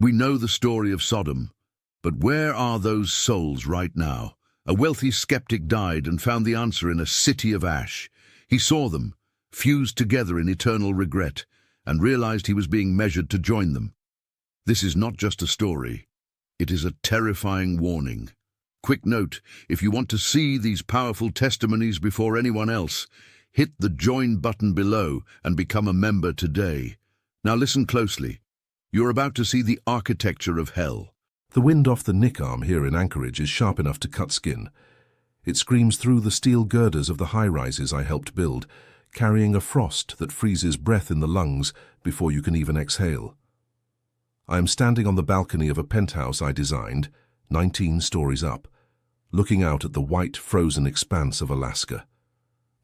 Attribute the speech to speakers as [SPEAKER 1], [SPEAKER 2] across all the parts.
[SPEAKER 1] We know the story of Sodom, but where are those souls right now? A wealthy skeptic died and found the answer in a city of ash. He saw them, fused together in eternal regret, and realized he was being measured to join them. This is not just a story. It is a terrifying warning. Quick note, if you want to see these powerful testimonies before anyone else, hit the join button below and become a member today. Now listen closely. You're about to see the architecture of hell.
[SPEAKER 2] The wind off the Nick Arm here in Anchorage is sharp enough to cut skin. It screams through the steel girders of the high-rises I helped build, carrying a frost that freezes breath in the lungs before you can even exhale. I am standing on the balcony of a penthouse I designed, 19 stories up, looking out at the white, frozen expanse of Alaska.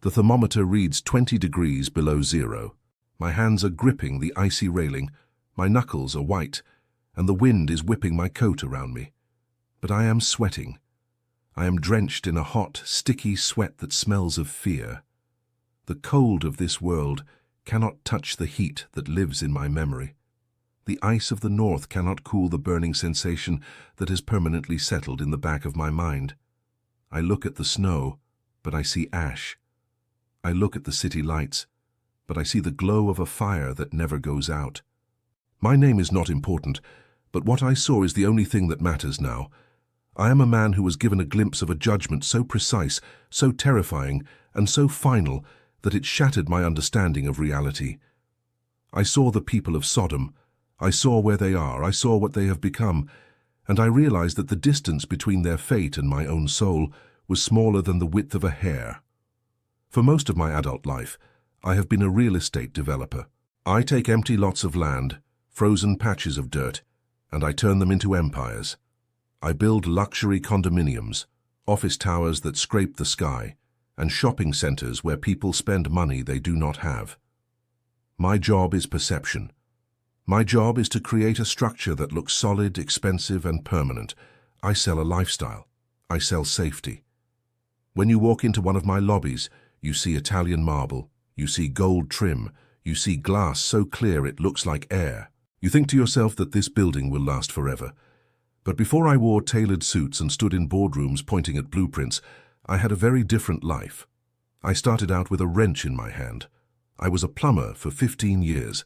[SPEAKER 2] The thermometer reads 20 degrees below zero. My hands are gripping the icy railing, my knuckles are white, and the wind is whipping my coat around me. But I am sweating. I am drenched in a hot, sticky sweat that smells of fear. The cold of this world cannot touch the heat that lives in my memory. The ice of the north cannot cool the burning sensation that has permanently settled in the back of my mind. I look at the snow, but I see ash. I look at the city lights, but I see the glow of a fire that never goes out. My name is not important, but what I saw is the only thing that matters now. I am a man who was given a glimpse of a judgment so precise, so terrifying, and so final that it shattered my understanding of reality. I saw the people of Sodom. I saw where they are, I saw what they have become, and I realized that the distance between their fate and my own soul was smaller than the width of a hair. For most of my adult life, I have been a real estate developer. I take empty lots of land, frozen patches of dirt, and I turn them into empires. I build luxury condominiums, office towers that scrape the sky, and shopping centers where people spend money they do not have. My job is perception. My job is to create a structure that looks solid, expensive, and permanent. I sell a lifestyle. I sell safety. When you walk into one of my lobbies, you see Italian marble, you see gold trim, you see glass so clear it looks like air. You think to yourself that this building will last forever. But before I wore tailored suits and stood in boardrooms pointing at blueprints, I had a very different life. I started out with a wrench in my hand. I was a plumber for 15 years.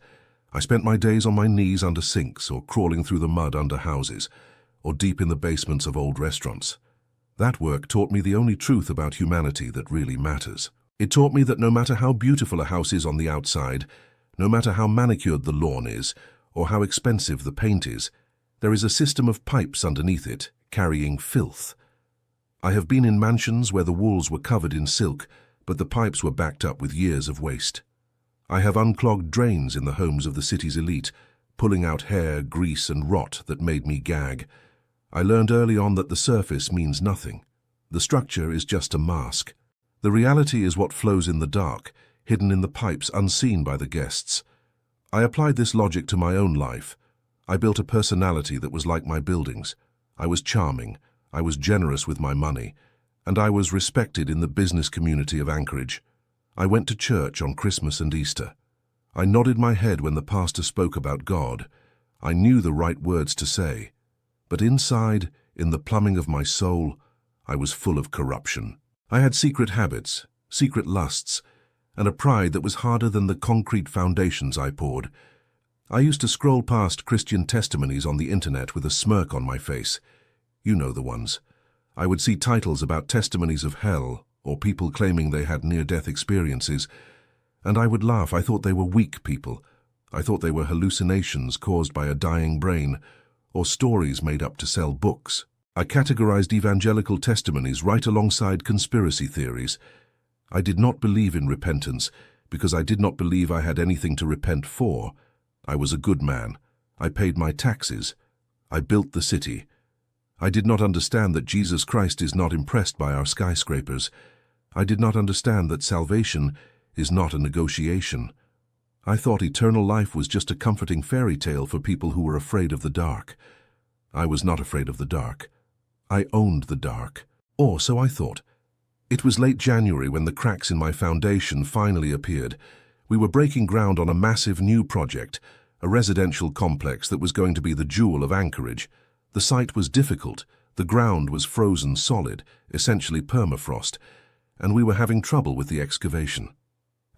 [SPEAKER 2] I spent my days on my knees under sinks or crawling through the mud under houses or deep in the basements of old restaurants. That work taught me the only truth about humanity that really matters. It taught me that no matter how beautiful a house is on the outside, no matter how manicured the lawn is, or how expensive the paint is, there is a system of pipes underneath it, carrying filth. I have been in mansions where the walls were covered in silk, but the pipes were backed up with years of waste. I have unclogged drains in the homes of the city's elite, pulling out hair, grease, and rot that made me gag. I learned early on that the surface means nothing. The structure is just a mask. The reality is what flows in the dark, hidden in the pipes unseen by the guests. I applied this logic to my own life. I built a personality that was like my buildings. I was charming, I was generous with my money, and I was respected in the business community of Anchorage. I went to church on Christmas and Easter. I nodded my head when the pastor spoke about God. I knew the right words to say. But inside, in the plumbing of my soul, I was full of corruption. I had secret habits, secret lusts, and a pride that was harder than the concrete foundations I poured. I used to scroll past Christian testimonies on the internet with a smirk on my face. You know the ones. I would see titles about testimonies of hell, or people claiming they had near-death experiences, and I would laugh. I thought they were weak people. I thought they were hallucinations caused by a dying brain, or stories made up to sell books. I categorized evangelical testimonies right alongside conspiracy theories. I did not believe in repentance because I did not believe I had anything to repent for. I was a good man. I paid my taxes. I built the city. I did not understand that Jesus Christ is not impressed by our skyscrapers. I did not understand that salvation is not a negotiation. I thought eternal life was just a comforting fairy tale for people who were afraid of the dark. I was not afraid of the dark. I owned the dark. Or so I thought. It was late January when the cracks in my foundation finally appeared. We were breaking ground on a massive new project, a residential complex that was going to be the jewel of Anchorage. The site was difficult, the ground was frozen solid, essentially permafrost, and we were having trouble with the excavation.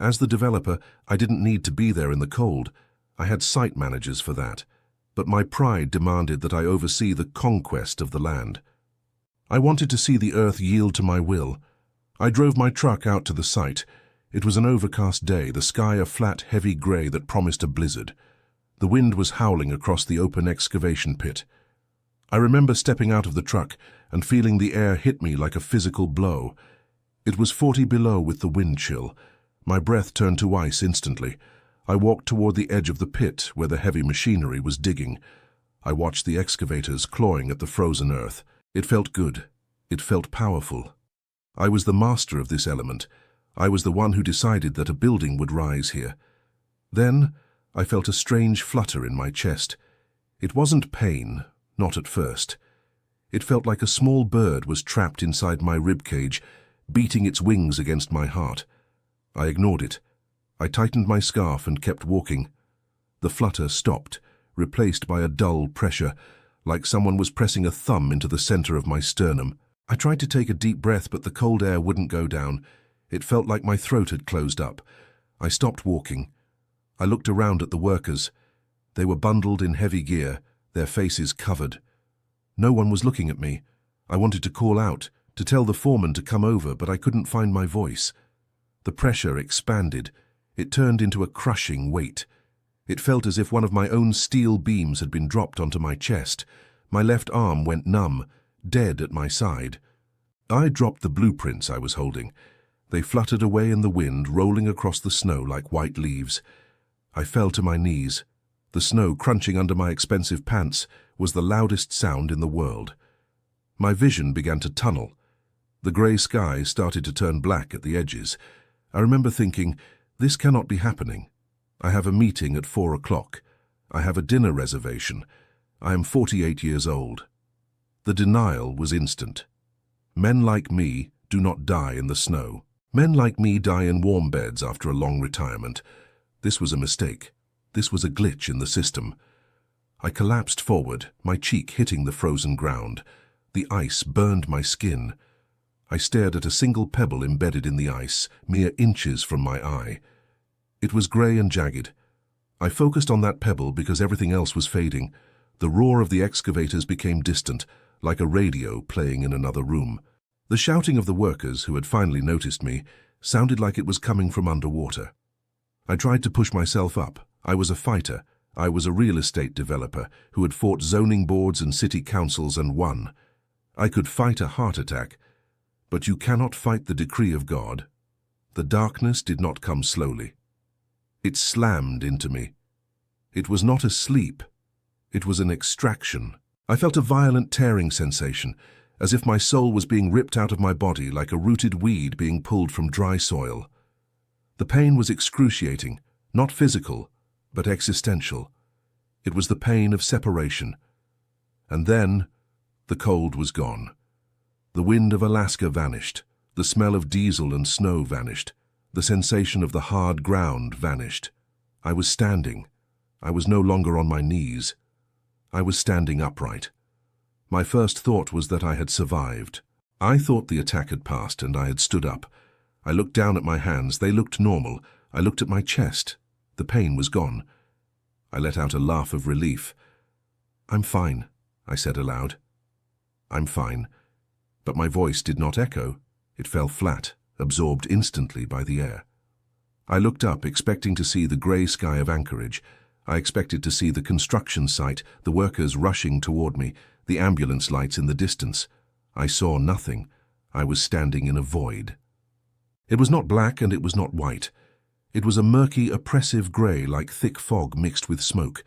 [SPEAKER 2] As the developer, I didn't need to be there in the cold. I had site managers for that, but my pride demanded that I oversee the conquest of the land. I wanted to see the earth yield to my will. I drove my truck out to the site. It was an overcast day, the sky a flat, heavy grey that promised a blizzard. The wind was howling across the open excavation pit. I remember stepping out of the truck and feeling the air hit me like a physical blow. It was 40 below with the wind chill. My breath turned to ice instantly. I walked toward the edge of the pit where the heavy machinery was digging. I watched the excavators clawing at the frozen earth. It felt good. It felt powerful. I was the master of this element. I was the one who decided that a building would rise here. Then I felt a strange flutter in my chest. It wasn't pain, not at first. It felt like a small bird was trapped inside my ribcage, beating its wings against my heart. I ignored it. I tightened my scarf and kept walking. The flutter stopped, replaced by a dull pressure, like someone was pressing a thumb into the center of my sternum. I tried to take a deep breath, but the cold air wouldn't go down. It felt like my throat had closed up. I stopped walking. I looked around at the workers. They were bundled in heavy gear, their faces covered. No one was looking at me. I wanted to call out, to tell the foreman to come over, but I couldn't find my voice. The pressure expanded. It turned into a crushing weight. It felt as if one of my own steel beams had been dropped onto my chest. My left arm went numb, dead at my side. I dropped the blueprints I was holding. They fluttered away in the wind, rolling across the snow like white leaves. I fell to my knees. The snow crunching under my expensive pants was the loudest sound in the world. My vision began to tunnel. The grey sky started to turn black at the edges. I remember thinking, this cannot be happening. I have a meeting at 4 o'clock. I have a dinner reservation. I am 48 years old. The denial was instant. Men like me do not die in the snow. Men like me die in warm beds after a long retirement. This was a mistake. This was a glitch in the system. I collapsed forward, my cheek hitting the frozen ground. The ice burned my skin. I stared at a single pebble embedded in the ice, mere inches from my eye. It was grey and jagged. I focused on that pebble because everything else was fading. The roar of the excavators became distant, like a radio playing in another room. The shouting of the workers, who had finally noticed me, sounded like it was coming from underwater. I tried to push myself up. I was a fighter. I was a real estate developer who had fought zoning boards and city councils and won. I could fight a heart attack, but you cannot fight the decree of God. The darkness did not come slowly. It slammed into me. It was not a sleep. It was an extraction. I felt a violent tearing sensation, as if my soul was being ripped out of my body like a rooted weed being pulled from dry soil. The pain was excruciating, not physical, but existential. It was the pain of separation. And then, the cold was gone. The wind of Alaska vanished. The smell of diesel and snow vanished. The sensation of the hard ground vanished. I was standing. I was no longer on my knees. I was standing upright. My first thought was that I had survived. I thought the attack had passed and I had stood up. I looked down at my hands. They looked normal. I looked at my chest. The pain was gone. I let out a laugh of relief. "I'm fine," I said aloud. "I'm fine." But my voice did not echo. It fell flat, absorbed instantly by the air. I looked up, expecting to see the grey sky of Anchorage. I expected to see the construction site, the workers rushing toward me, the ambulance lights in the distance. I saw nothing. I was standing in a void. It was not black and it was not white. It was a murky, oppressive grey like thick fog mixed with smoke.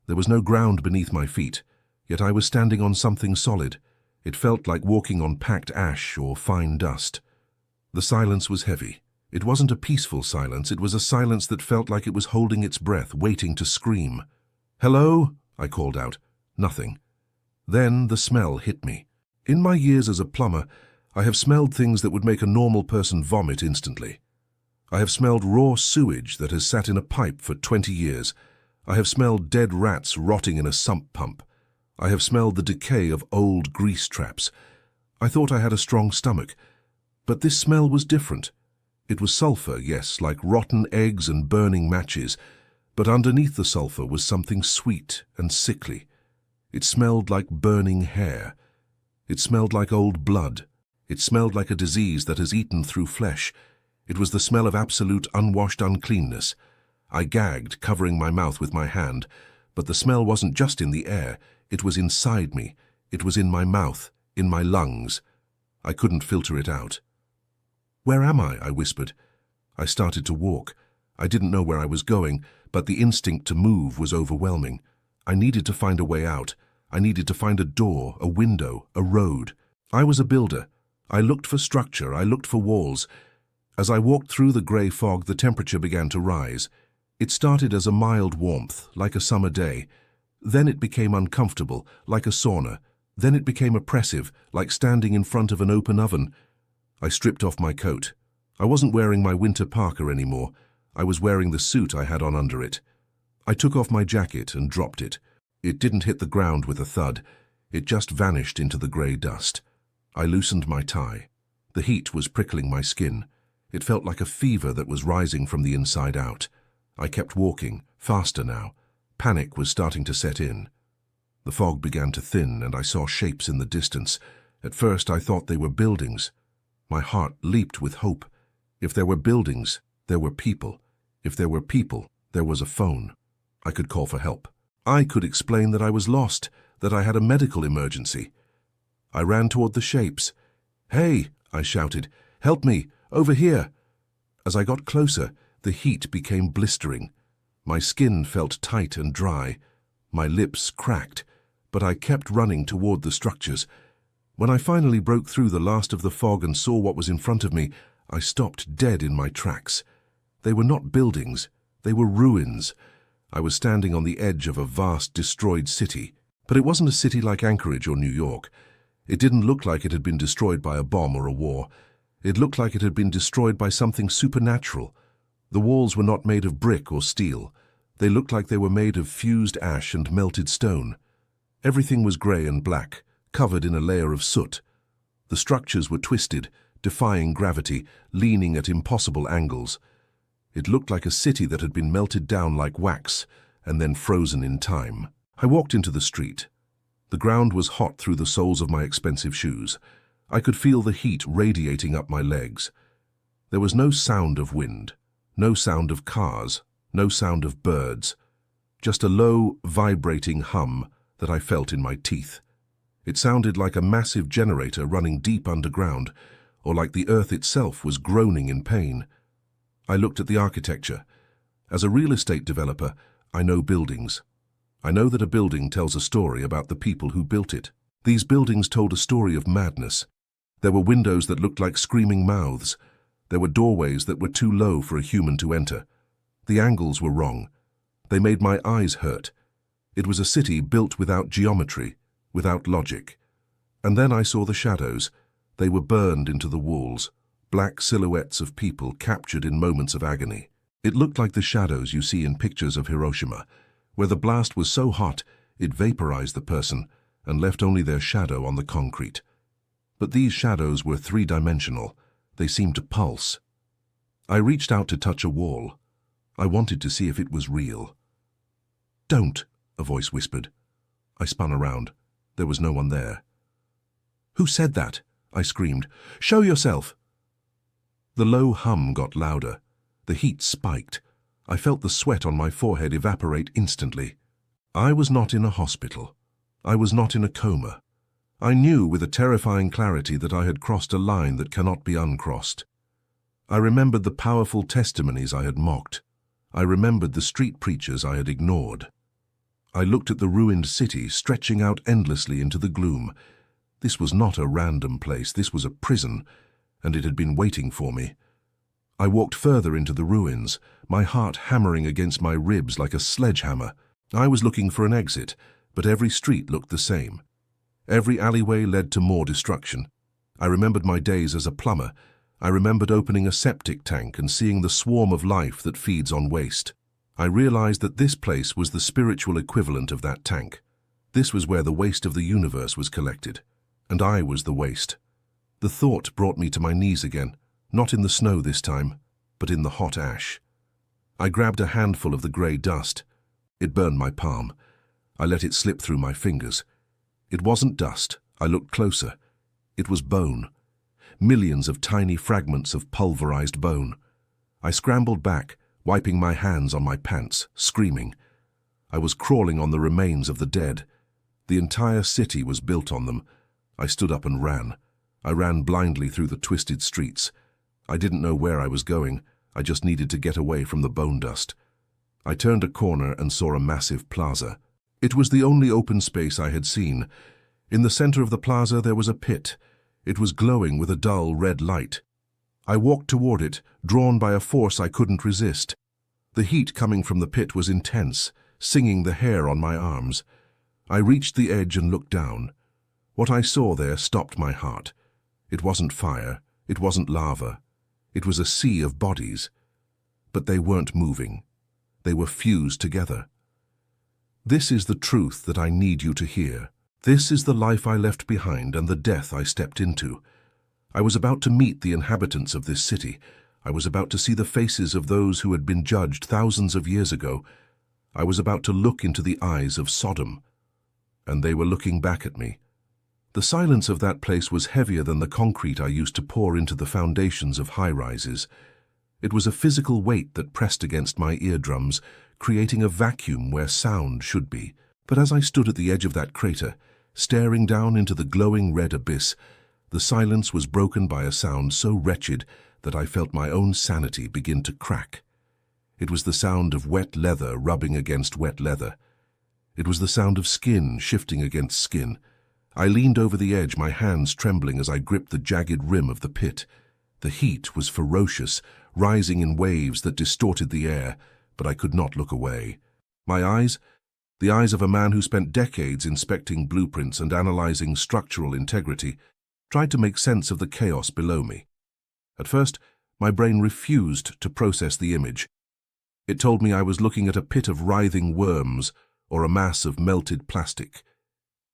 [SPEAKER 2] There was no ground beneath my feet, yet I was standing on something solid. It felt like walking on packed ash or fine dust. The silence was heavy. It wasn't a peaceful silence. It was a silence that felt like it was holding its breath, waiting to scream. "Hello?" I called out. Nothing. Then the smell hit me. In my years as a plumber, I have smelled things that would make a normal person vomit instantly. I have smelled raw sewage that has sat in a pipe for 20 years. I have smelled dead rats rotting in a sump pump. I have smelled the decay of old grease traps. I thought I had a strong stomach, but this smell was different. It was sulfur, yes, like rotten eggs and burning matches, but underneath the sulfur was something sweet and sickly. It smelled like burning hair. It smelled like old blood. It smelled like a disease that has eaten through flesh. It was the smell of absolute unwashed uncleanness. I gagged, covering my mouth with my hand, but the smell wasn't just in the air. It was inside me. It was in my mouth, in my lungs. I couldn't filter it out. "Where am I?" I whispered. I started to walk. I didn't know where I was going, but the instinct to move was overwhelming. I needed to find a way out. I needed to find a door, a window, a road. I was a builder. I looked for structure. I looked for walls. As I walked through the grey fog, the temperature began to rise. It started as a mild warmth, like a summer day. Then it became uncomfortable, like a sauna. Then it became oppressive, like standing in front of an open oven. I stripped off my coat. I wasn't wearing my winter parka anymore. I was wearing the suit I had on under it. I took off my jacket and dropped it. It didn't hit the ground with a thud. It just vanished into the grey dust. I loosened my tie. The heat was prickling my skin. It felt like a fever that was rising from the inside out. I kept walking, faster now. Panic was starting to set in. The fog began to thin, and I saw shapes in the distance. At first I thought they were buildings. My heart leaped with hope. If there were buildings, there were people. If there were people, there was a phone. I could call for help. I could explain that I was lost, that I had a medical emergency. I ran toward the shapes. "Hey!" I shouted. "Help me! Over here!" As I got closer, the heat became blistering. My skin felt tight and dry. My lips cracked, but I kept running toward the structures. When I finally broke through the last of the fog and saw what was in front of me, I stopped dead in my tracks. They were not buildings. They were ruins. I was standing on the edge of a vast, destroyed city. But it wasn't a city like Anchorage or New York. It didn't look like it had been destroyed by a bomb or a war. It looked like it had been destroyed by something supernatural. The walls were not made of brick or steel. They looked like they were made of fused ash and melted stone. Everything was grey and black, covered in a layer of soot. The structures were twisted, defying gravity, leaning at impossible angles. It looked like a city that had been melted down like wax and then frozen in time. I walked into the street. The ground was hot through the soles of my expensive shoes. I could feel the heat radiating up my legs. There was no sound of wind, no sound of cars, no sound of birds, just a low, vibrating hum that I felt in my teeth. It sounded like a massive generator running deep underground, or like the earth itself was groaning in pain. I looked at the architecture. As a real estate developer, I know buildings. I know that a building tells a story about the people who built it. These buildings told a story of madness. There were windows that looked like screaming mouths. There were doorways that were too low for a human to enter. The angles were wrong. They made my eyes hurt. It was a city built without geometry, without logic. And then I saw the shadows. They were burned into the walls, black silhouettes of people captured in moments of agony. It looked like the shadows you see in pictures of Hiroshima, where the blast was so hot it vaporized the person and left only their shadow on the concrete. But these shadows were three-dimensional. They seemed to pulse. I reached out to touch a wall. I wanted to see if it was real. "Don't," a voice whispered. I spun around. There was no one there. "Who said that?" I screamed. "Show yourself!" The low hum got louder. The heat spiked. I felt the sweat on my forehead evaporate instantly. I was not in a hospital. I was not in a coma. I knew with a terrifying clarity that I had crossed a line that cannot be uncrossed. I remembered the powerful testimonies I had mocked. I remembered the street preachers I had ignored. I looked at the ruined city stretching out endlessly into the gloom. This was not a random place. This was a prison, and it had been waiting for me. I walked further into the ruins, my heart hammering against my ribs like a sledgehammer. I was looking for an exit, but every street looked the same. Every alleyway led to more destruction. I remembered my days as a plumber. I remembered opening a septic tank and seeing the swarm of life that feeds on waste. I realized that this place was the spiritual equivalent of that tank. This was where the waste of the universe was collected, and I was the waste. The thought brought me to my knees again, not in the snow this time, but in the hot ash. I grabbed a handful of the grey dust. It burned my palm. I let it slip through my fingers. It wasn't dust. I looked closer. It was bone. Millions of tiny fragments of pulverized bone. I scrambled back, wiping my hands on my pants, screaming. I was crawling on the remains of the dead. The entire city was built on them. I stood up and ran. I ran blindly through the twisted streets. I didn't know where I was going. I just needed to get away from the bone dust. I turned a corner and saw a massive plaza. It was the only open space I had seen. In the center of the plaza there was a pit. It was glowing with a dull red light. I walked toward it, drawn by a force I couldn't resist. The heat coming from the pit was intense, singing the hair on my arms. I reached the edge and looked down. What I saw there stopped my heart. It wasn't fire, it wasn't lava. It was a sea of bodies. But they weren't moving. They were fused together. This is the truth that I need you to hear. This is the life I left behind and the death I stepped into. I was about to meet the inhabitants of this city. I was about to see the faces of those who had been judged thousands of years ago. I was about to look into the eyes of Sodom. And they were looking back at me. The silence of that place was heavier than the concrete I used to pour into the foundations of high-rises. It was a physical weight that pressed against my eardrums, creating a vacuum where sound should be. But as I stood at the edge of that crater, staring down into the glowing red abyss, the silence was broken by a sound so wretched that I felt my own sanity begin to crack. It was the sound of wet leather rubbing against wet leather. It was the sound of skin shifting against skin. I leaned over the edge, my hands trembling as I gripped the jagged rim of the pit. The heat was ferocious, rising in waves that distorted the air, but I could not look away. My eyes, the eyes of a man who spent decades inspecting blueprints and analyzing structural integrity, tried to make sense of the chaos below me. At first, my brain refused to process the image. It told me I was looking at a pit of writhing worms or a mass of melted plastic.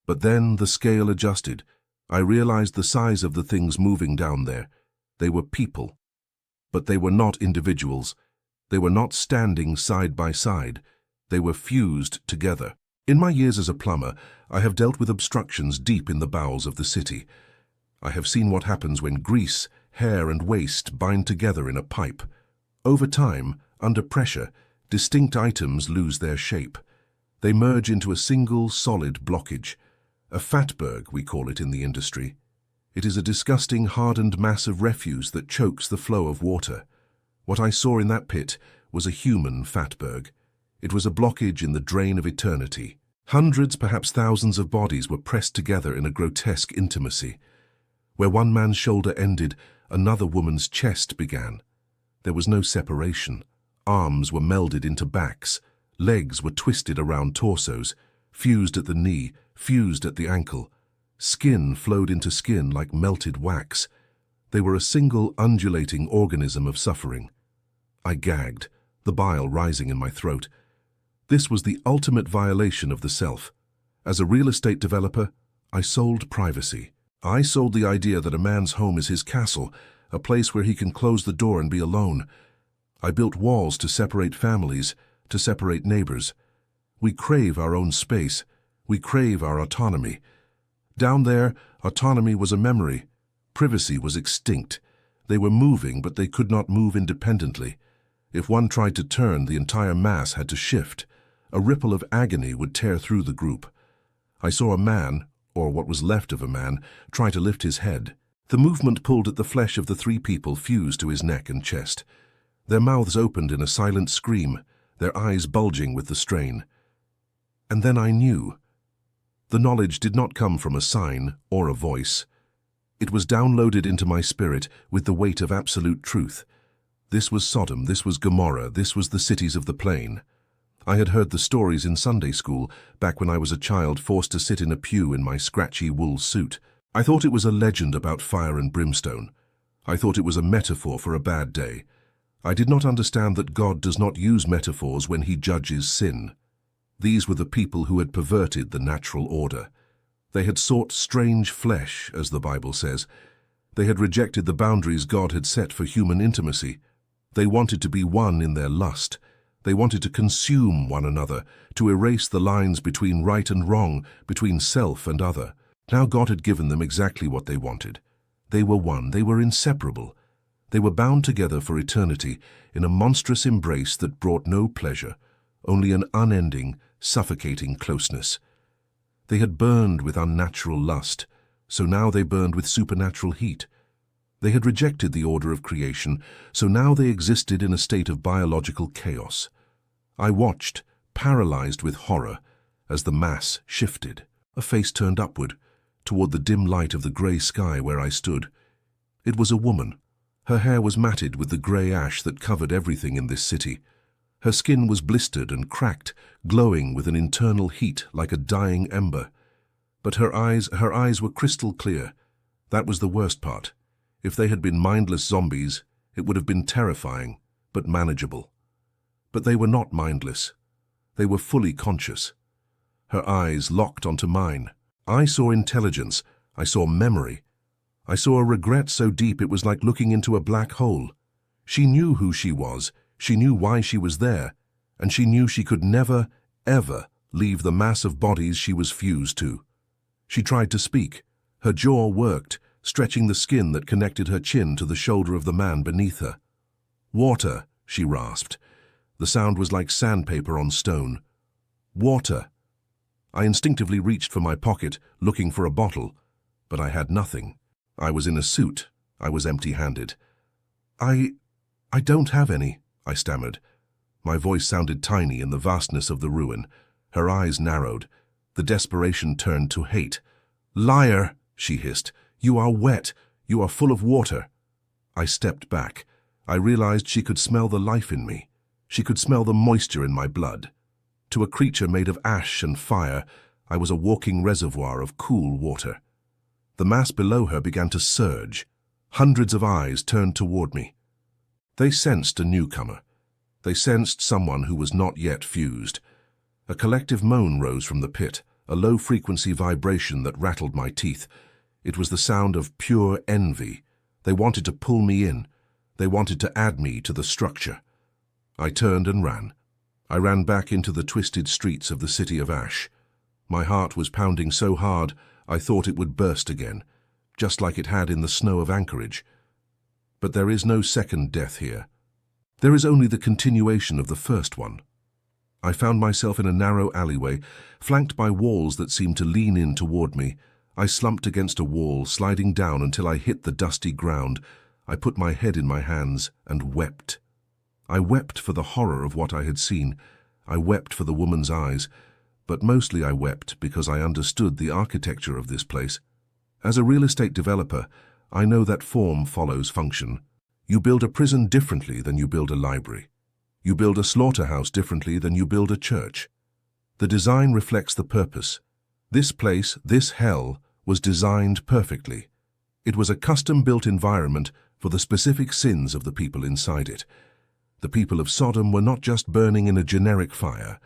[SPEAKER 2] But then the scale adjusted. I realized the size of the things moving down there. They were people. But they were not individuals. They were not standing side by side. They were fused together. In my years as a plumber, I have dealt with obstructions deep in the bowels of the city. I have seen what happens when grease, hair and waste bind together in a pipe. Over time, under pressure, distinct items lose their shape. They merge into a single, solid blockage. A fatberg, we call it in the industry. It is a disgusting, hardened mass of refuse that chokes the flow of water. What I saw in that pit was a human fatberg. It was a blockage in the drain of eternity. Hundreds, perhaps thousands of bodies were pressed together in a grotesque intimacy. Where one man's shoulder ended, another woman's chest began. There was no separation. Arms were melded into backs. Legs were twisted around torsos, fused at the knee, fused at the ankle. Skin flowed into skin like melted wax. They were a single undulating organism of suffering. I gagged, the bile rising in my throat. This was the ultimate violation of the self. As a real estate developer, I sold privacy. I sold the idea that a man's home is his castle, a place where he can close the door and be alone. I built walls to separate families, to separate neighbors. We crave our own space. We crave our autonomy. Down there, autonomy was a memory. Privacy was extinct. They were moving, but they could not move independently. If one tried to turn, the entire mass had to shift. A ripple of agony would tear through the group. I saw a man, or what was left of a man, try to lift his head. The movement pulled at the flesh of the three people fused to his neck and chest. Their mouths opened in a silent scream, their eyes bulging with the strain. And then I knew. The knowledge did not come from a sign or a voice. It was downloaded into my spirit with the weight of absolute truth. This was Sodom, this was Gomorrah, this was the cities of the plain. I had heard the stories in Sunday school, back when I was a child forced to sit in a pew in my scratchy wool suit. I thought it was a legend about fire and brimstone. I thought it was a metaphor for a bad day. I did not understand that God does not use metaphors when he judges sin. These were the people who had perverted the natural order. They had sought strange flesh, as the Bible says. They had rejected the boundaries God had set for human intimacy. They wanted to be one in their lust. They wanted to consume one another, to erase the lines between right and wrong, between self and other. Now God had given them exactly what they wanted. They were one. They were inseparable. They were bound together for eternity in a monstrous embrace that brought no pleasure, only an unending, suffocating closeness. They had burned with unnatural lust, so now they burned with supernatural heat. They had rejected the order of creation, so now they existed in a state of biological chaos. I watched, paralyzed with horror, as the mass shifted. A face turned upward, toward the dim light of the grey sky where I stood. It was a woman. Her hair was matted with the grey ash that covered everything in this city. Her skin was blistered and cracked, glowing with an internal heat like a dying ember. But her eyes were crystal clear. That was the worst part. If they had been mindless zombies, it would have been terrifying, but manageable. But they were not mindless. They were fully conscious. Her eyes locked onto mine. I saw intelligence. I saw memory. I saw a regret so deep it was like looking into a black hole. She knew who she was. She knew why she was there. And she knew she could never, ever leave the mass of bodies she was fused to. She tried to speak. Her jaw worked, stretching the skin that connected her chin to the shoulder of the man beneath her. "Water," she rasped. The sound was like sandpaper on stone. "Water." I instinctively reached for my pocket, looking for a bottle, but I had nothing. I was in a suit. I was empty-handed. I don't have any," I stammered. My voice sounded tiny in the vastness of the ruin. Her eyes narrowed. The desperation turned to hate. "Liar," she hissed. "You are wet. You are full of water." I stepped back. I realized she could smell the life in me. She could smell the moisture in my blood. To a creature made of ash and fire, I was a walking reservoir of cool water. The mass below her began to surge. Hundreds of eyes turned toward me. They sensed a newcomer. They sensed someone who was not yet fused. A collective moan rose from the pit, a low-frequency vibration that rattled my teeth. It was the sound of pure envy. They wanted to pull me in. They wanted to add me to the structure. I turned and ran. I ran back into the twisted streets of the city of ash. My heart was pounding so hard I thought it would burst again, just like it had in the snow of Anchorage. But there is no second death here. There is only the continuation of the first one. I found myself in a narrow alleyway, flanked by walls that seemed to lean in toward me. I slumped against a wall, sliding down until I hit the dusty ground. I put my head in my hands and wept. I wept for the horror of what I had seen. I wept for the woman's eyes, but mostly I wept because I understood the architecture of this place. As a real estate developer, I know that form follows function. You build a prison differently than you build a library. You build a slaughterhouse differently than you build a church. The design reflects the purpose. This place, this hell, was designed perfectly. It was a custom-built environment for the specific sins of the people inside it. The people of Sodom were not just burning in a generic fire.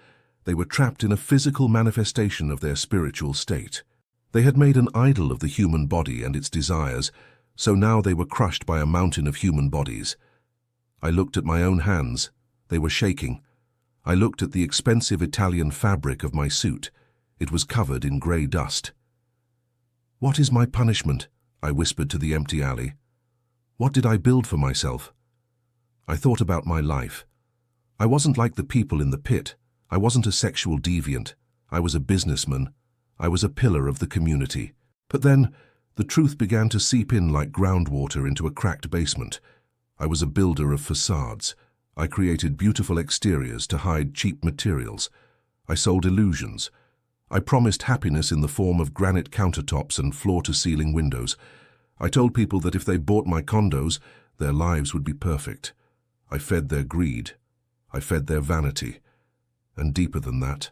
[SPEAKER 2] They were trapped in a physical manifestation of their spiritual state. They had made an idol of the human body and its desires, so now they were crushed by a mountain of human bodies. I looked at my own hands. They were shaking. I looked at the expensive Italian fabric of my suit. It was covered in grey dust. "What is my punishment?" I whispered to the empty alley. "What did I build for myself?" I thought about my life. I wasn't like the people in the pit. I wasn't a sexual deviant. I was a businessman. I was a pillar of the community. But then, the truth began to seep in like groundwater into a cracked basement. I was a builder of facades. I created beautiful exteriors to hide cheap materials. I sold illusions. I promised happiness in the form of granite countertops and floor-to-ceiling windows. I told people that if they bought my condos, their lives would be perfect. I fed their greed. I fed their vanity. And deeper than that,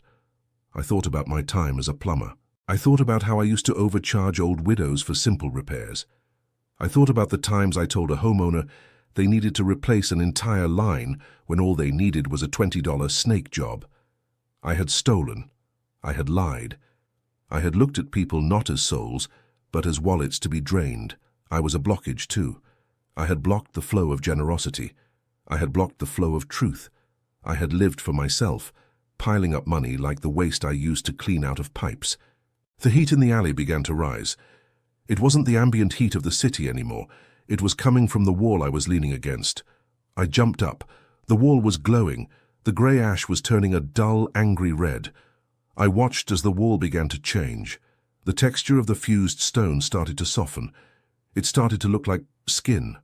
[SPEAKER 2] I thought about my time as a plumber. I thought about how I used to overcharge old widows for simple repairs. I thought about the times I told a homeowner They needed to replace an entire line when all they needed was a $20 snake job. I had stolen. I had lied. I had looked at people not as souls, but as wallets to be drained. I was a blockage too. I had blocked the flow of generosity. I had blocked the flow of truth. I had lived for myself, piling up money like the waste I used to clean out of pipes. The heat in the alley began to rise. It wasn't the ambient heat of the city anymore. It was coming from the wall I was leaning against. I jumped up. The wall was glowing. The grey ash was turning a dull, angry red. I watched as the wall began to change. The texture of the fused stone started to soften. It started to look like skin.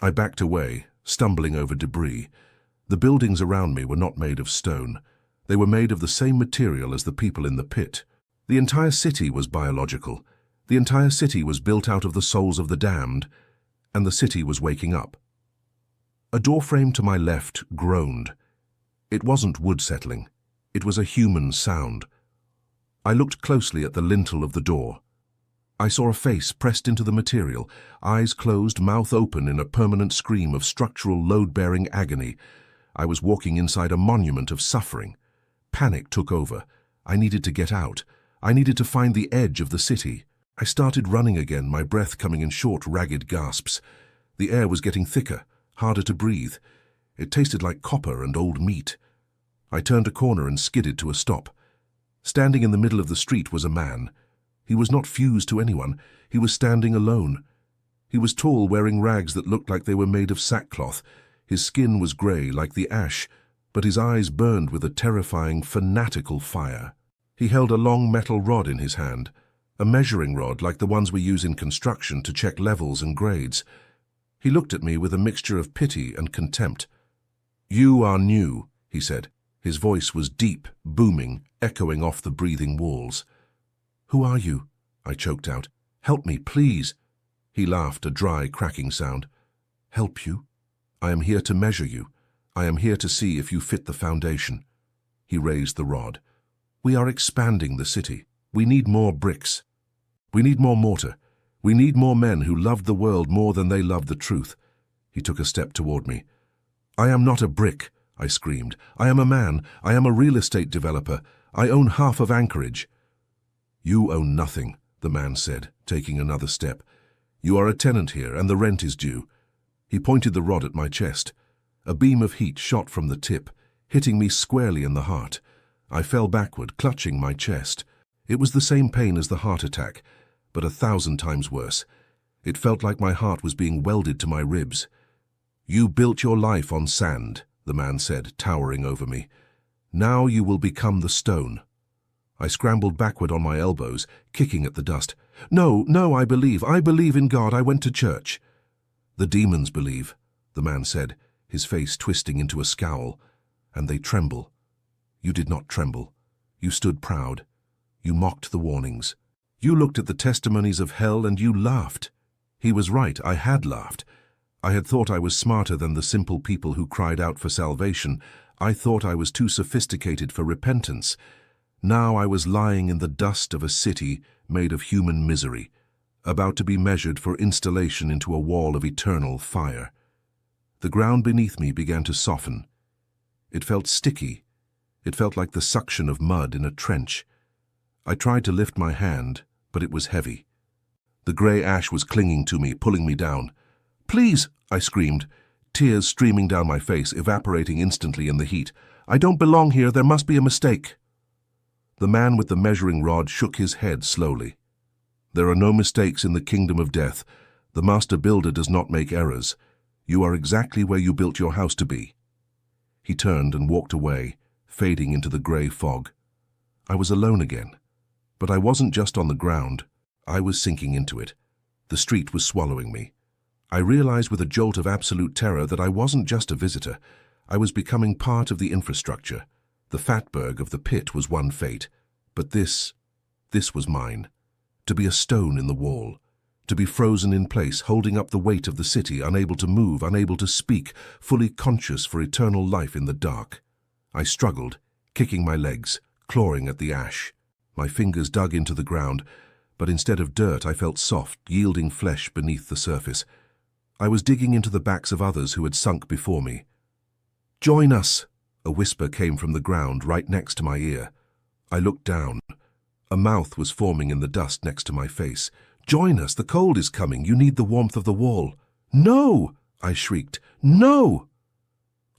[SPEAKER 2] I backed away, stumbling over debris. The buildings around me were not made of stone. They were made of the same material as the people in the pit. The entire city was biological. The entire city was built out of the souls of the damned, and the city was waking up. A doorframe to my left groaned. It wasn't wood settling. It was a human sound. I looked closely at the lintel of the door. I saw a face pressed into the material, eyes closed, mouth open in a permanent scream of structural load-bearing agony. I was walking inside a monument of suffering. Panic took over. I needed to get out. I needed to find the edge of the city. I started running again, my breath coming in short, ragged gasps. The air was getting thicker, harder to breathe. It tasted like copper and old meat. I turned a corner and skidded to a stop. Standing in the middle of the street was a man. He was not fused to anyone. He was standing alone. He was tall, wearing rags that looked like they were made of sackcloth. His skin was grey, like the ash, but his eyes burned with a terrifying, fanatical fire. He held a long metal rod in his hand, a measuring rod like the ones we use in construction to check levels and grades. He looked at me with a mixture of pity and contempt. "You are new," he said. His voice was deep, booming, echoing off the breathing walls. "Who are you?" I choked out. "Help me, please." He laughed, a dry, cracking sound. "Help you? I am here to measure you. I am here to see if you fit the foundation." He raised the rod. "We are expanding the city. We need more bricks. We need more mortar. We need more men who loved the world more than they loved the truth." He took a step toward me. "I am not a brick," I screamed. "I am a man. I am a real estate developer. I own half of Anchorage." "You own nothing," the man said, taking another step. "You are a tenant here, and the rent is due." He pointed the rod at my chest. A beam of heat shot from the tip, hitting me squarely in the heart. I fell backward, clutching my chest. It was the same pain as the heart attack, but 1,000 times worse. It felt like my heart was being welded to my ribs. "You built your life on sand," the man said, towering over me. "Now you will become the stone." I scrambled backward on my elbows, kicking at the dust. No, I believe in God. I went to church." "The demons believe," the man said, his face twisting into a scowl. "And they tremble. You did not tremble. You stood proud. You mocked the warnings. You looked at the testimonies of hell and you laughed." He was right, I had laughed. I had thought I was smarter than the simple people who cried out for salvation. I thought I was too sophisticated for repentance. Now I was lying in the dust of a city made of human misery, about to be measured for installation into a wall of eternal fire. The ground beneath me began to soften. It felt sticky. It felt like the suction of mud in a trench. I tried to lift my hand, but it was heavy. The grey ash was clinging to me, pulling me down. "Please," I screamed, tears streaming down my face, evaporating instantly in the heat. "I don't belong here. There must be a mistake." The man with the measuring rod shook his head slowly. "There are no mistakes in the kingdom of death. The master builder does not make errors. You are exactly where you built your house to be." He turned and walked away, fading into the grey fog. I was alone again. But I wasn't just on the ground. I was sinking into it. The street was swallowing me. I realized with a jolt of absolute terror that I wasn't just a visitor. I was becoming part of the infrastructure. The fatberg of the pit was one fate, but this was mine. To be a stone in the wall. To be frozen in place, holding up the weight of the city, unable to move, unable to speak, fully conscious for eternal life in the dark. I struggled, kicking my legs, clawing at the ash. My fingers dug into the ground, but instead of dirt I felt soft, yielding flesh beneath the surface. I was digging into the backs of others who had sunk before me. "Join us!" A whisper came from the ground right next to my ear. I looked down. A mouth was forming in the dust next to my face. "Join us! The cold is coming. You need the warmth of the wall." "No!" I shrieked. "No!"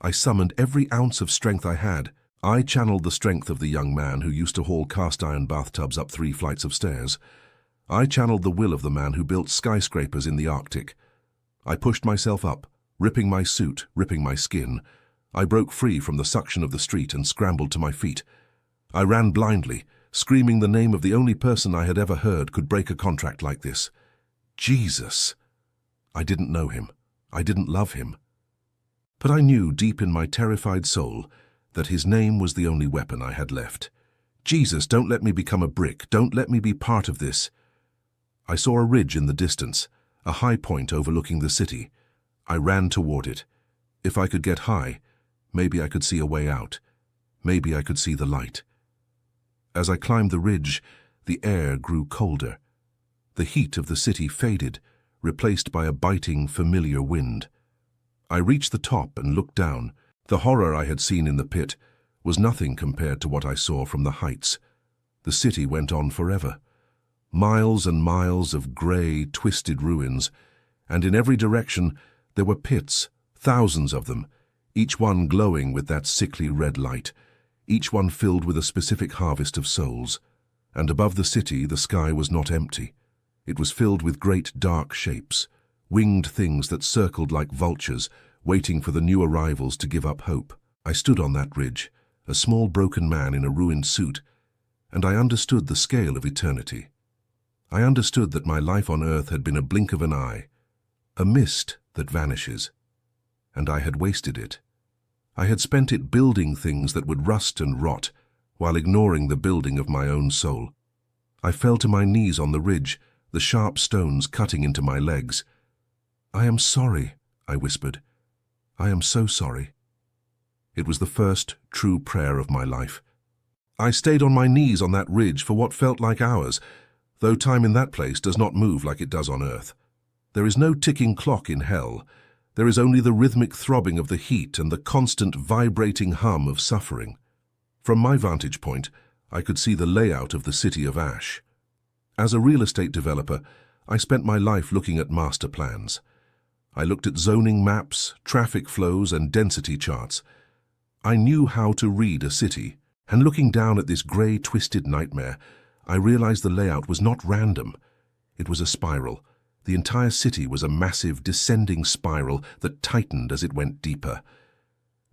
[SPEAKER 2] I summoned every ounce of strength I had. I channeled the strength of the young man who used to haul cast-iron bathtubs up 3 flights of stairs. I channeled the will of the man who built skyscrapers in the Arctic. I pushed myself up, ripping my suit, ripping my skin. I broke free from the suction of the street and scrambled to my feet. I ran blindly, screaming the name of the only person I had ever heard could break a contract like this. Jesus! I didn't know him. I didn't love him. But I knew deep in my terrified soul that his name was the only weapon I had left. Jesus, don't let me become a brick. Don't let me be part of this. I saw a ridge in the distance, a high point overlooking the city. I ran toward it. If I could get high, maybe I could see a way out. Maybe I could see the light. As I climbed the ridge, the air grew colder. The heat of the city faded, replaced by a biting, familiar wind. I reached the top and looked down. The horror I had seen in the pit was nothing compared to what I saw from the heights. The city went on forever. Miles and miles of grey, twisted ruins, and in every direction there were pits, thousands of them, each one glowing with that sickly red light, each one filled with a specific harvest of souls. And above the city the sky was not empty. It was filled with great dark shapes, winged things that circled like vultures, waiting for the new arrivals to give up hope. I stood on that ridge, a small broken man in a ruined suit, and I understood the scale of eternity. I understood that my life on earth had been a blink of an eye, a mist that vanishes, and I had wasted it. I had spent it building things that would rust and rot, while ignoring the building of my own soul. I fell to my knees on the ridge, the sharp stones cutting into my legs. "I am sorry," I whispered. "I am so sorry." It was the first true prayer of my life. I stayed on my knees on that ridge for what felt like hours, though time in that place does not move like it does on earth. There is no ticking clock in hell. There is only the rhythmic throbbing of the heat and the constant vibrating hum of suffering. From my vantage point, I could see the layout of the city of Ash. As a real estate developer, I spent my life looking at master plans. I looked at zoning maps, traffic flows, and density charts. I knew how to read a city, and looking down at this grey, twisted nightmare, I realized the layout was not random. It was a spiral. The entire city was a massive, descending spiral that tightened as it went deeper.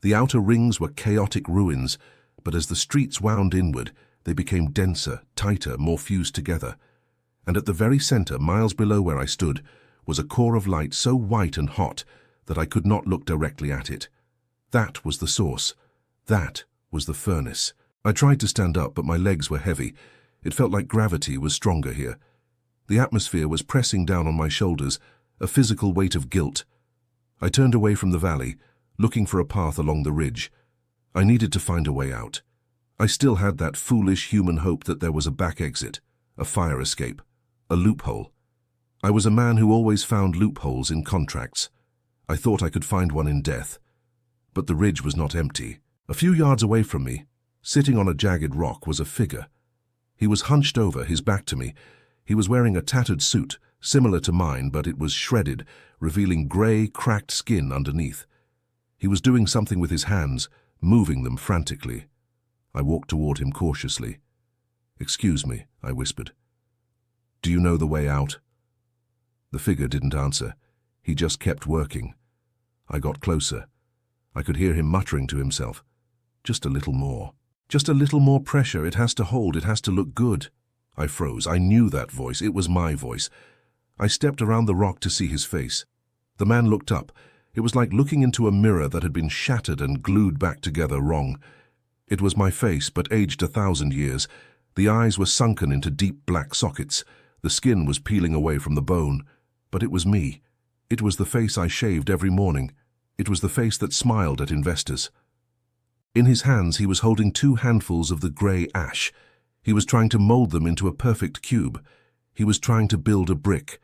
[SPEAKER 2] The outer rings were chaotic ruins, but as the streets wound inward, they became denser, tighter, more fused together. And at the very center, miles below where I stood, was a core of light so white and hot that I could not look directly at it. That was the source. That was the furnace. I tried to stand up, but my legs were heavy. It felt like gravity was stronger here. The atmosphere was pressing down on my shoulders, a physical weight of guilt. I turned away from the valley, looking for a path along the ridge. I needed to find a way out. I still had that foolish human hope that there was a back exit, a fire escape, a loophole. I was a man who always found loopholes in contracts. I thought I could find one in death. But the ridge was not empty. A few yards away from me, sitting on a jagged rock, was a figure. He was hunched over, his back to me. He was wearing a tattered suit, similar to mine, but it was shredded, revealing grey, cracked skin underneath. He was doing something with his hands, moving them frantically. I walked toward him cautiously. "Excuse me," I whispered. "Do you know the way out?" The figure didn't answer. He just kept working. I got closer. I could hear him muttering to himself. "Just a little more. Just a little more pressure. It has to hold. It has to look good." I froze. I knew that voice. It was my voice. I stepped around the rock to see his face. The man looked up. It was like looking into a mirror that had been shattered and glued back together wrong. It was my face, but aged 1,000 years. The eyes were sunken into deep black sockets. The skin was peeling away from the bone. But it was me. It was the face I shaved every morning. It was the face that smiled at investors. In his hands he was holding 2 handfuls of the grey ash. He was trying to mold them into a perfect cube. He was trying to build a brick.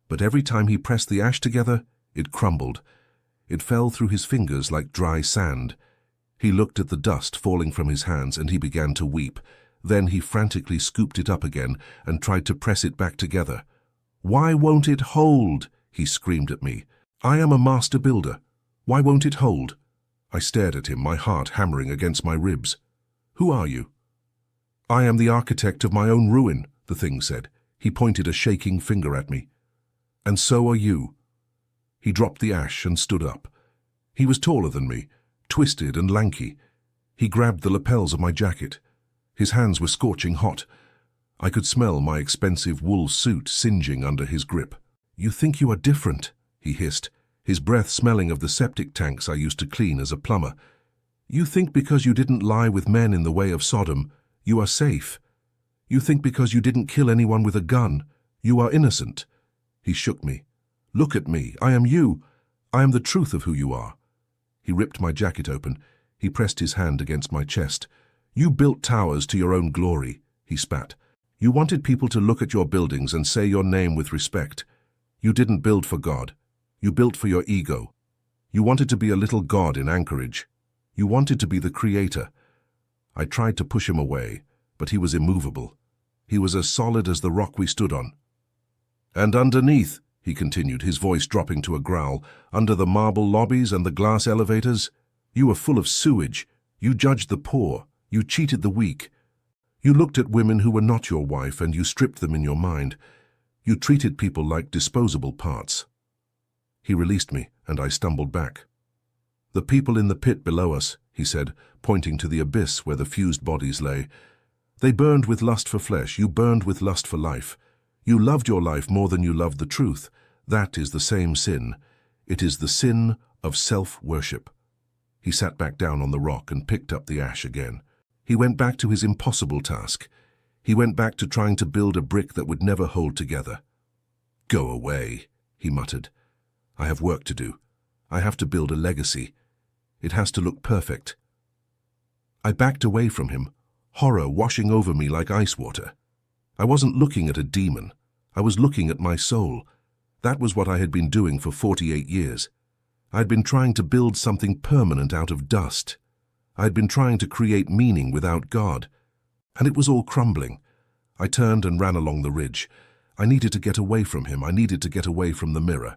[SPEAKER 2] But every time he pressed the ash together, It crumbled. It fell through his fingers like dry sand. He looked at the dust falling from his hands and he began to weep. Then he frantically scooped it up again and tried to press it back together. "Why won't it hold?" he screamed at me. "I am a master builder. Why won't it hold?" I stared at him, my heart hammering against my ribs. "Who are you?" "I am the architect of my own ruin," the thing said. He pointed a shaking finger at me. "And so are you." He dropped the ash and stood up. He was taller than me, twisted and lanky. He grabbed the lapels of my jacket. His hands were scorching hot. I could smell my expensive wool suit singeing under his grip. "You think you are different," he hissed, his breath smelling of the septic tanks I used to clean as a plumber. "You think because you didn't lie with men in the way of Sodom, you are safe. You think because you didn't kill anyone with a gun, you are innocent." He shook me. "Look at me. I am you. I am the truth of who you are." He ripped my jacket open. He pressed his hand against my chest. "You built towers to your own glory," he spat. "You wanted people to look at your buildings and say your name with respect. You didn't build for God. You built for your ego. You wanted to be a little god in Anchorage. You wanted to be the creator." I tried to push him away, but he was immovable. He was as solid as the rock we stood on. "And underneath," he continued, his voice dropping to a growl, "under the marble lobbies and the glass elevators, you were full of sewage. You judged the poor. You cheated the weak. You looked at women who were not your wife and you stripped them in your mind. You treated people like disposable parts." He released me, and I stumbled back. "The people in the pit below us," he said, pointing to the abyss where the fused bodies lay. "They burned with lust for flesh. You burned with lust for life. You loved your life more than you loved the truth. That is the same sin. It is the sin of self-worship." He sat back down on the rock and picked up the ash again. He went back to his impossible task. He went back to trying to build a brick that would never hold together. "Go away," he muttered. "I have work to do. I have to build a legacy. It has to look perfect." I backed away from him, horror washing over me like ice water. I wasn't looking at a demon. I was looking at my soul. That was what I had been doing for 48 years. I had been trying to build something permanent out of dust. I had been trying to create meaning without God. And it was all crumbling. I turned and ran along the ridge. I needed to get away from him. I needed to get away from the mirror.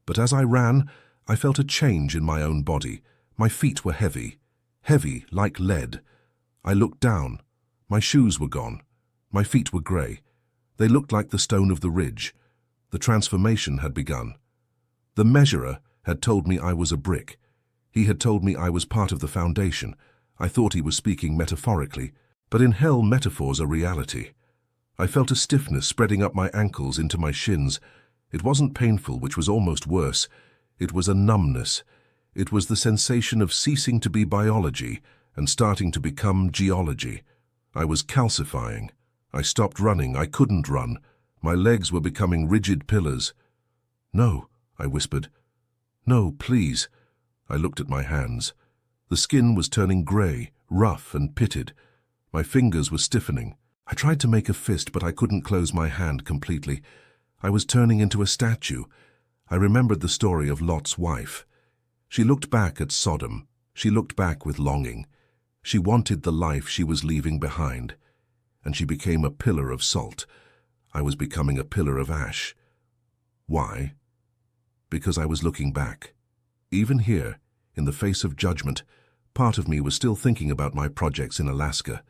[SPEAKER 2] But as I ran, I felt a change in my own body. My feet were heavy like lead. I looked down. My shoes were gone. My feet were grey. They looked like the stone of the ridge. The transformation had begun. The measurer had told me I was a brick. He had told me I was part of the foundation. I thought he was speaking metaphorically, but in hell metaphors are reality. I felt a stiffness spreading up my ankles into my shins. It wasn't painful, which was almost worse. It was a numbness. It was the sensation of ceasing to be biology and starting to become geology. I was calcifying. I stopped running. I couldn't run. My legs were becoming rigid pillars. "No," I whispered. "No, please." I looked at my hands. The skin was turning grey, rough and pitted. My fingers were stiffening. I tried to make a fist, but I couldn't close my hand completely. I was turning into a statue. I remembered the story of Lot's wife. She looked back at Sodom. She looked back with longing. She wanted the life she was leaving behind. And she became a pillar of salt. I was becoming a pillar of ash. Why? Because I was looking back. Even here, in the face of judgment, part of me was still thinking about my projects in Alaska.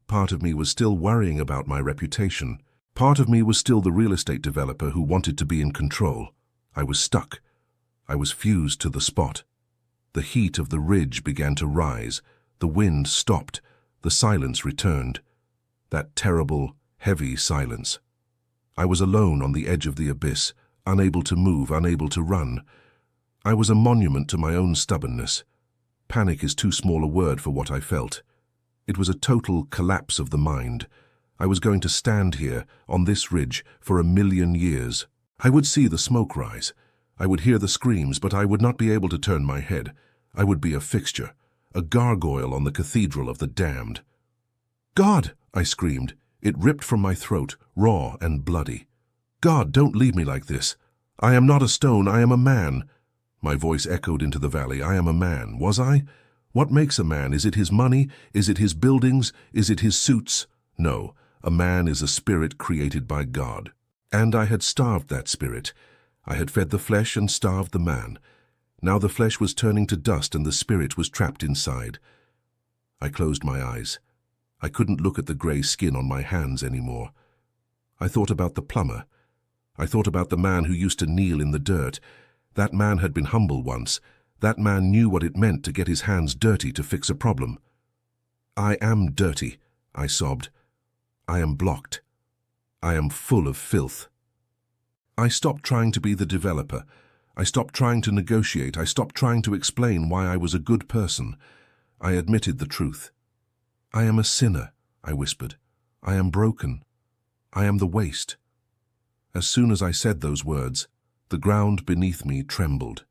[SPEAKER 2] Part of me was still worrying about my reputation. Part of me was still the real estate developer who wanted to be in control. I was stuck. I was fused to the spot. The heat of the ridge began to rise. The wind stopped. The silence returned. That terrible, heavy silence. I was alone on the edge of the abyss, unable to move, unable to run. I was a monument to my own stubbornness. Panic is too small a word for what I felt. It was a total collapse of the mind. I was going to stand here, on this ridge, for 1,000,000 years. I would see the smoke rise. I would hear the screams, but I would not be able to turn my head. I would be a fixture, a gargoyle on the cathedral of the damned. "God!" I screamed. It ripped from my throat, raw and bloody. "God, don't leave me like this. "I am not a stone, I am a man." My voice echoed into the valley. I am a man. Was I? What makes a man? Is it his money? Is it his buildings? Is it his suits? No, a man is a spirit created by God. And I had starved that spirit. I had fed the flesh and starved the man. Now the flesh was turning to dust and the spirit was trapped inside. I closed my eyes. I couldn't look at the grey skin on my hands anymore. I thought about the plumber. I thought about the man who used to kneel in the dirt. That man had been humble once. That man knew what it meant to get his hands dirty to fix a problem. I am dirty, I sobbed. I am blocked. I am full of filth. I stopped trying to be the developer. I stopped trying to negotiate. I stopped trying to explain why I was a good person. I admitted the truth. I am a sinner, I whispered. I am broken. I am the waste. As soon as I said those words, the ground beneath me trembled.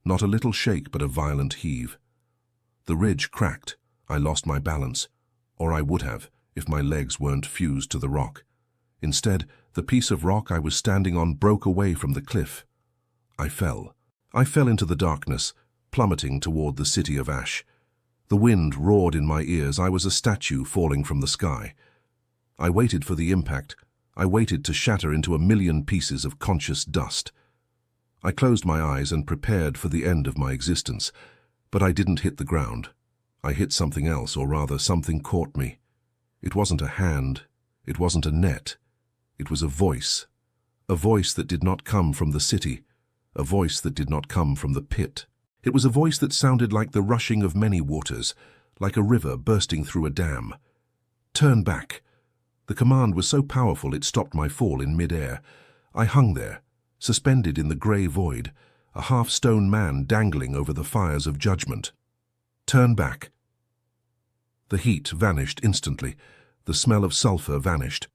[SPEAKER 2] Not a little shake, but a violent heave. The ridge cracked. I lost my balance, or I would have, if my legs weren't fused to the rock. Instead, the piece of rock I was standing on broke away from the cliff. I fell. I fell into the darkness, plummeting toward the city of ash. The wind roared in my ears. I was a statue falling from the sky. I waited for the impact. I waited to shatter into a million pieces of conscious dust. I closed my eyes and prepared for the end of my existence, but I didn't hit the ground. I hit something else, or rather, something caught me. It wasn't a hand. It wasn't a net. It was a voice that did not come from the city, a voice that did not come from the pit. It was a voice that sounded like the rushing of many waters, like a river bursting through a dam. Turn back. The command was so powerful it stopped my fall in mid-air. I hung there, suspended in the grey void, a half-stone man dangling over the fires of judgment. Turn back. The heat vanished instantly. The smell of sulphur vanished.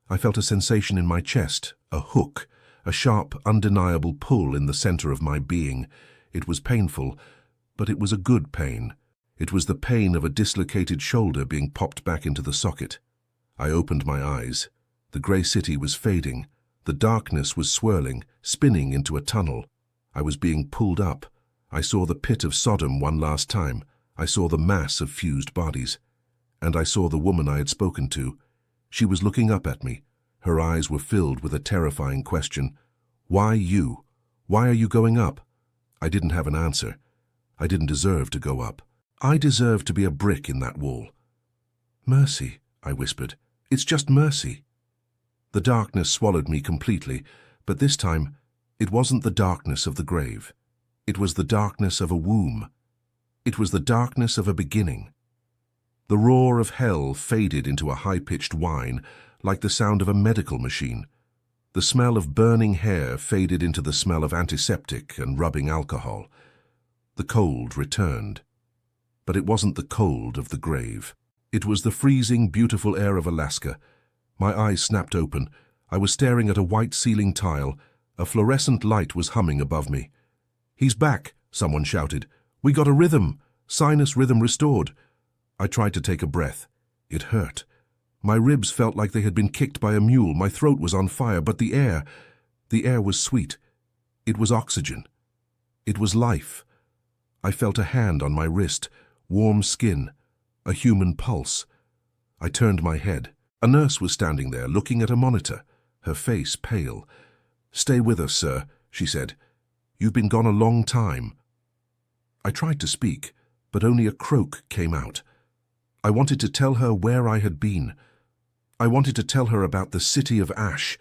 [SPEAKER 2] I felt a sensation in my chest, a hook, a sharp, undeniable pull in the center of my being. It was painful, but it was a good pain. It was the pain of a dislocated shoulder being popped back into the socket. I opened my eyes. The grey city was fading. The darkness was swirling, spinning into a tunnel. I was being pulled up. I saw the pit of Sodom one last time. I saw the mass of fused bodies. And I saw the woman I had spoken to. She was looking up at me. Her eyes were filled with a terrifying question. Why you? Why are you going up? I didn't have an answer. I didn't deserve to go up. I deserved to be a brick in that wall. Mercy, I whispered. It's just mercy. The darkness swallowed me completely, but this time it wasn't the darkness of the grave. It was the darkness of a womb. It was the darkness of a beginning. The roar of hell faded into a high-pitched whine, like the sound of a medical machine. The smell of burning hair faded into the smell of antiseptic and rubbing alcohol. The cold returned. But it wasn't the cold of the grave. It was the freezing, beautiful air of Alaska. My eyes snapped open. I was staring at a white ceiling tile. A fluorescent light was humming above me. "He's back," someone shouted. "We got a rhythm. Sinus rhythm restored." I tried to take a breath. It hurt. My ribs felt like they had been kicked by a mule. My throat was on fire, but the air was sweet. It was oxygen. It was life. I felt a hand on my wrist, warm skin, a human pulse. I turned my head. A nurse was standing there, looking at a monitor, her face pale. "Stay with us, sir," she said. "You've been gone a long time." I tried to speak, but only a croak came out. I wanted to tell her where I had been. I wanted to tell her about the city of ash.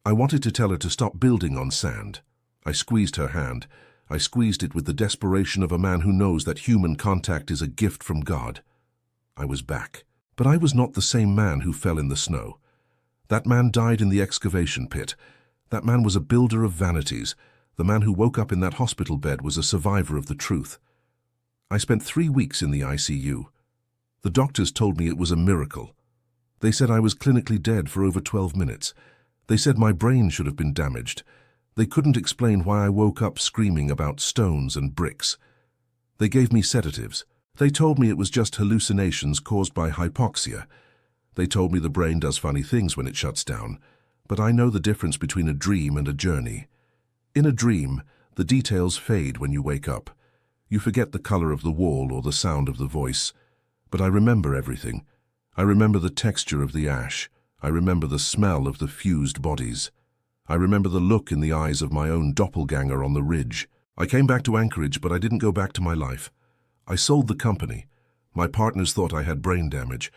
[SPEAKER 2] I wanted to tell her to stop building on sand. I squeezed her hand. I squeezed it with the desperation of a man who knows that human contact is a gift from God. I was back. But I was not the same man who fell in the snow. That man died in the excavation pit. That man was a builder of vanities. The man who woke up in that hospital bed was a survivor of the truth. I spent 3 weeks in the ICU. The doctors told me it was a miracle. They said I was clinically dead for over 12 minutes. They said my brain should have been damaged. They couldn't explain why I woke up screaming about stones and bricks. They gave me sedatives. They told me it was just hallucinations caused by hypoxia. They told me the brain does funny things when it shuts down, but I know the difference between a dream and a journey. In a dream, the details fade when you wake up. You forget the color of the wall or the sound of the voice. But I remember everything. I remember the texture of the ash. I remember the smell of the fused bodies. I remember the look in the eyes of my own doppelganger on the ridge. I came back to Anchorage, but I didn't go back to my life. I sold the company. My partners thought I had brain damage.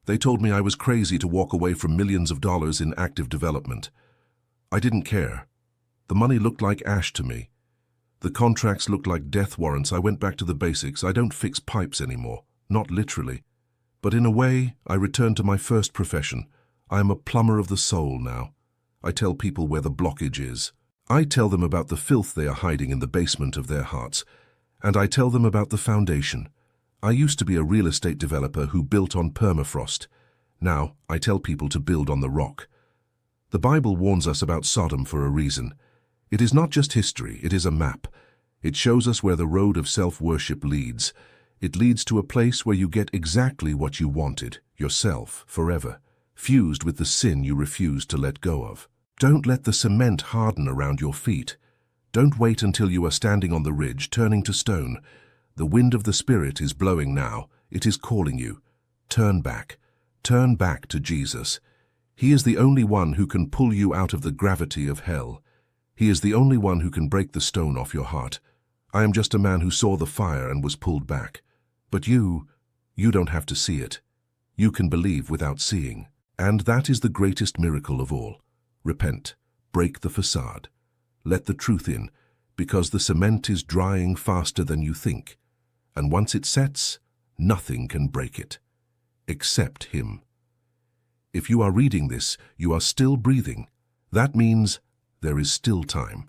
[SPEAKER 2] They told me I was crazy to walk away from millions of dollars in active development. I didn't care. The money looked like ash to me. The contracts looked like death warrants. I went back to the basics. I don't fix pipes anymore, not literally. But in a way, I returned to my first profession. I am a plumber of the soul now. I tell people where the blockage is. I tell them about the filth they are hiding in the basement of their hearts. And I tell them about the foundation. I used to be a real estate developer who built on permafrost. Now, I tell people to build on the rock. The Bible warns us about Sodom for a reason. It is not just history, it is a map. It shows us where the road of self-worship leads. It leads to a place where you get exactly what you wanted, yourself, forever, fused with the sin you refuse to let go of. Don't let the cement harden around your feet. Don't wait until you are standing on the ridge, turning to stone. The wind of the Spirit is blowing now. It is calling you. Turn back. Turn back to Jesus. He is the only one who can pull you out of the gravity of hell. He is the only one who can break the stone off your heart. I am just a man who saw the fire and was pulled back. But you don't have to see it. You can believe without seeing. And that is the greatest miracle of all. Repent. Break the facade. Let the truth in, because the cement is drying faster than you think. And once it sets, nothing can break it, except Him. If you are reading this, you are still breathing. That means there is still time.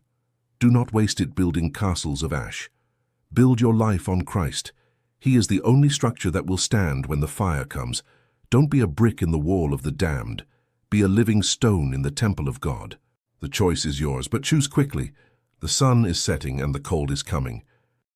[SPEAKER 2] Do not waste it building castles of ash. Build your life on Christ. He is the only structure that will stand when the fire comes. Don't be a brick in the wall of the damned. Be a living stone in the temple of God. The choice is yours, but choose quickly. The sun is setting and the cold is coming.